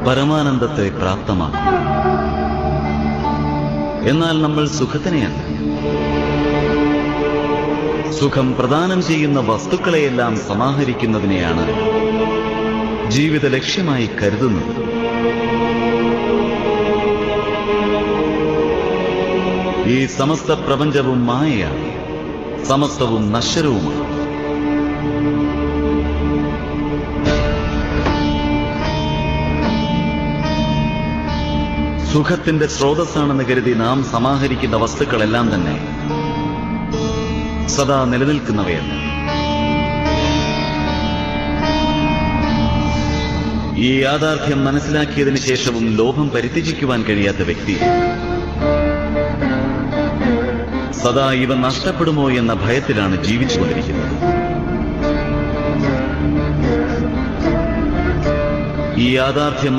പരമാനന്ദത്തെ പ്രാപ്തമാക്കും. എന്നാൽ നമ്മൾ സുഖത്തിനെയല്ല, സുഖം പ്രദാനം ചെയ്യുന്ന വസ്തുക്കളെയെല്ലാം സമാഹരിക്കുന്നതിനെയാണ് ജീവിത ലക്ഷ്യമായി കരുതുന്നത്. ഈ സമസ്ത പ്രപഞ്ചവും മായയാണ്, സമസ്തവും നശ്വരവുമാണ്. സുഖത്തിന്റെ സ്രോതസ്സാണെന്ന് കരുതി നാം സമാഹരിക്കുന്ന വസ്തുക്കളെല്ലാം തന്നെ സദാ നിലനിൽക്കുന്നവയല്ല. ഈ യാഥാർത്ഥ്യം മനസ്സിലാക്കിയതിനു ശേഷവും ലോഭം പരിത്യജിക്കുവാൻ കഴിയാത്ത വ്യക്തി സദാ ഇവ നഷ്ടപ്പെടുമോ എന്ന ഭയത്തിലാണ് ജീവിച്ചുകൊണ്ടിരിക്കുന്നത്. ഈ യാഥാർത്ഥ്യം